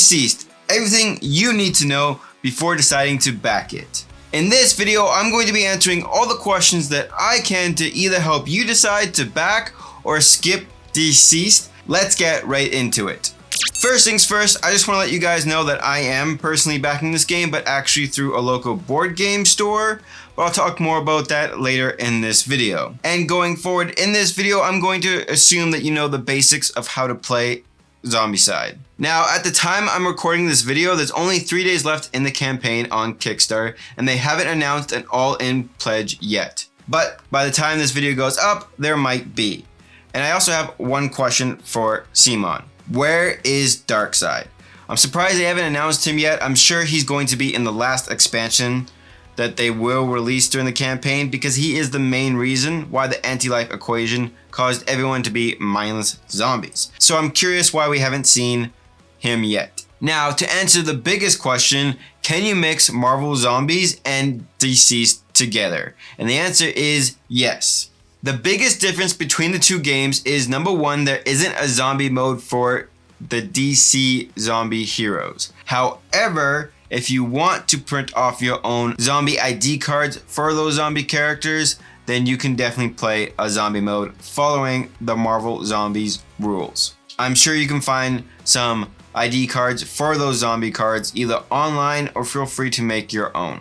DCEASED, everything you need to know before deciding to back it. In this video, I'm going to be answering all the questions that I can to either help you decide to back or skip DCEASED. Let's get right into it. First things first, I just want to let you guys know that I am personally backing this game, but actually through a local board game store. But I'll talk more about that later in this video. And going forward in this video, I'm going to assume that you know the basics of how to play Zombicide. Now, at the time I'm recording this video, there's only 3 days left in the campaign on Kickstarter, and they haven't announced an all-in pledge yet. But by the time this video goes up, there might be. And I also have one question for cmon. Where is Darkseid? I'm surprised they haven't announced him yet. I'm sure he's going to be in the last expansion that they will release during the campaign, because he is the main reason why the anti-life equation caused everyone to be mindless zombies. So I'm curious why we haven't seen him yet. Now, to answer the biggest question, can you mix Marvel Zombies and DCEASED together? And the answer is yes. The biggest difference between the two games is, number one, there isn't a zombie mode for the DC zombie heroes. However, if you want to print off your own zombie ID cards for those zombie characters, then you can definitely play a zombie mode following the Marvel Zombies rules. I'm sure you can find some ID cards for those zombie cards either online, or feel free to make your own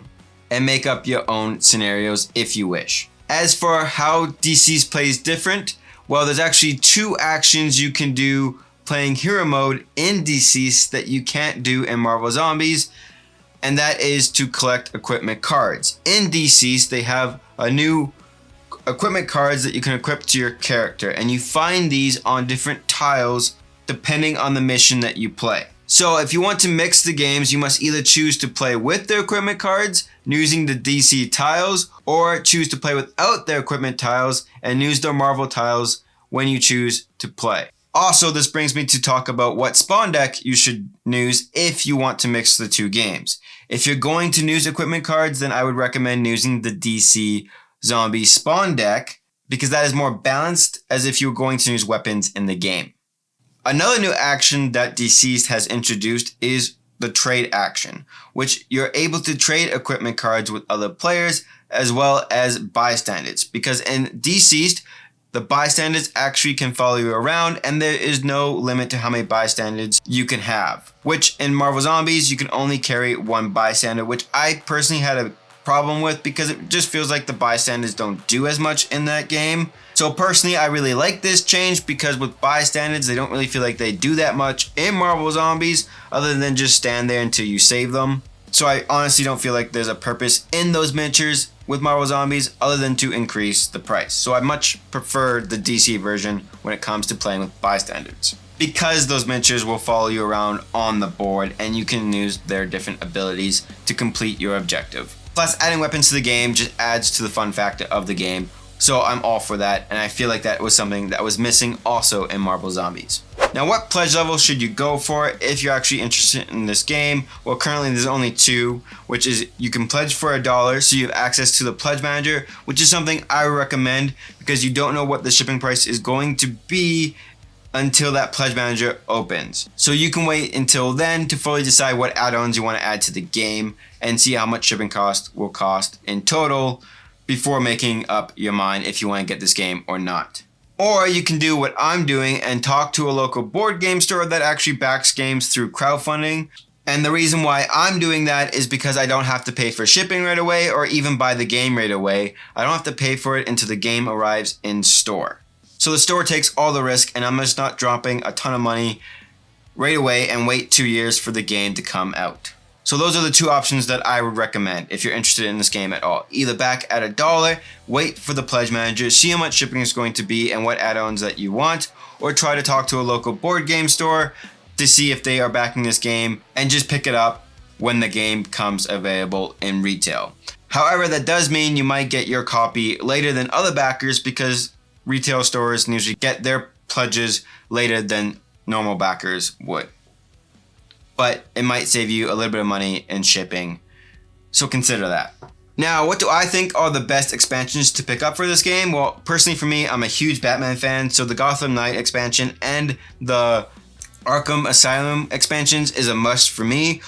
and make up your own scenarios if you wish. As for how DCEASED plays different, well, there's actually 2 actions you can do playing hero mode in DCEASED that you can't do in Marvel Zombies, and that is to collect equipment cards. In DCEASED, they have a new equipment cards that you can equip to your character, and you find these on different tiles depending on the mission that you play. So if you want to mix the games, you must either choose to play with their equipment cards using the DC tiles, or choose to play without their equipment tiles and use their Marvel tiles when you choose to play. Also, this brings me to talk about what spawn deck you should use if you want to mix the 2 games. If you're going to use equipment cards, then I would recommend using the DC Zombie spawn deck, because that is more balanced as if you were going to use weapons in the game. Another new action that DCEASED has introduced is the trade action, which you're able to trade equipment cards with other players as well as bystanders, because in DCEASED, the bystanders actually can follow you around, and there is no limit to how many bystanders you can have. Which in Marvel Zombies, you can only carry 1 bystander, which I personally had a problem with because it just feels like the bystanders don't do as much in that game. So personally, I really like this change, because with bystanders, they don't really feel like they do that much in Marvel Zombies other than just stand there until you save them. So I honestly don't feel like there's a purpose in those miniatures with Marvel Zombies other than to increase the price. So I much prefer the DC version when it comes to playing with bystanders, because those miniatures will follow you around on the board and you can use their different abilities to complete your objective. Plus, adding weapons to the game just adds to the fun factor of the game. So I'm all for that, and I feel like that was something that was missing also in Marvel Zombies. Now, what pledge level should you go for if you're actually interested in this game? Well, currently there's only 2, which is you can pledge for $1, so you have access to the pledge manager, which is something I recommend because you don't know what the shipping price is going to be until that pledge manager opens. So you can wait until then to fully decide what add-ons you want to add to the game and see how much shipping cost will cost in total before making up your mind if you want to get this game or not. Or you can do what I'm doing and talk to a local board game store that actually backs games through crowdfunding. And the reason why I'm doing that is because I don't have to pay for shipping right away or even buy the game right away. I don't have to pay for it until the game arrives in store. So the store takes all the risk, and I'm just not dropping a ton of money right away and wait 2 years for the game to come out. So those are the 2 options that I would recommend if you're interested in this game at all. Either back at $1, wait for the pledge manager, see how much shipping is going to be and what add-ons that you want, or try to talk to a local board game store to see if they are backing this game and just pick it up when the game comes available in retail. However, that does mean you might get your copy later than other backers, because retail stores usually get their pledges later than normal backers would. But it might save you a little bit of money in shipping, so consider that. Now, what do I think are the best expansions to pick up for this game? Well, personally for me, I'm a huge Batman fan, so the Gotham Knight expansion and the Arkham Asylum expansions is a must for me.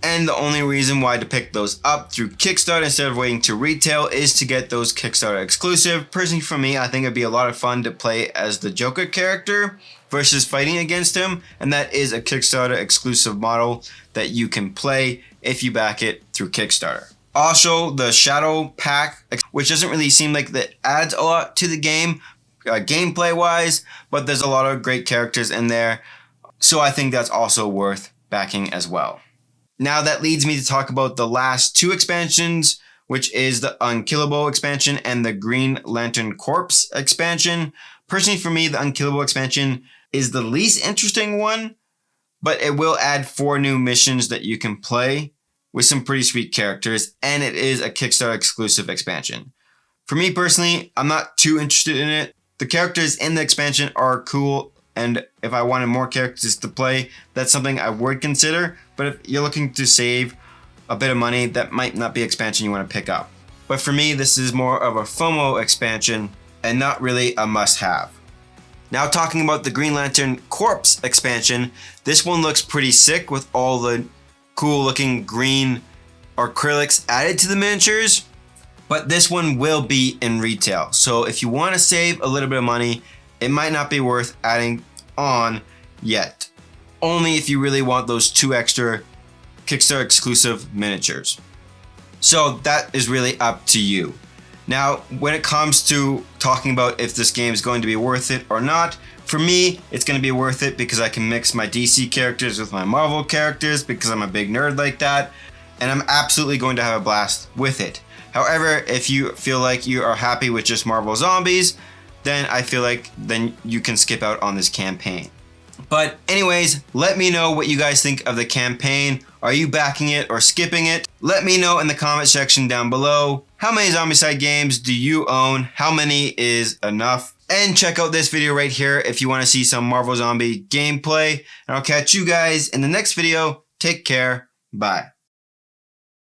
And the only reason why to pick those up through Kickstarter instead of waiting to retail is to get those Kickstarter exclusive. Personally for me, I think it'd be a lot of fun to play as the Joker character versus fighting against him. And that is a Kickstarter exclusive model that you can play if you back it through Kickstarter. Also, the Shadow Pack, which doesn't really seem like that adds a lot to the game, gameplay wise, but there's a lot of great characters in there. So I think that's also worth backing as well. Now that leads me to talk about the last two expansions, which is the Unkillable expansion and the Green Lantern Corps expansion. Personally for me, the Unkillable expansion is the least interesting one, but it will add 4 new missions that you can play with some pretty sweet characters, and it is a Kickstarter exclusive expansion. For me personally, I'm not too interested in it. The characters in the expansion are cool, and if I wanted more characters to play, that's something I would consider. But if you're looking to save a bit of money, that might not be an expansion you want to pick up. But for me, this is more of a FOMO expansion and not really a must-have. Now talking about the Green Lantern Corps expansion, this one looks pretty sick with all the cool looking green acrylics added to the miniatures. But this one will be in retail. So if you want to save a little bit of money, it might not be worth adding on yet. Only if you really want those 2 extra Kickstarter exclusive miniatures. So that is really up to you. Now, when it comes to talking about if this game is going to be worth it or not, for me, it's going to be worth it because I can mix my DC characters with my Marvel characters because I'm a big nerd like that, and I'm absolutely going to have a blast with it. However, if you feel like you are happy with just Marvel Zombies, then I feel like then you can skip out on this campaign. But anyways, let me know what you guys think of the campaign. Are you backing it or skipping it? Let me know in the comment section down below. How many Zombicide games do you own? How many is enough? And check out this video right here if you want to see some Marvel Zombie gameplay. And I'll catch you guys in the next video. Take care. Bye.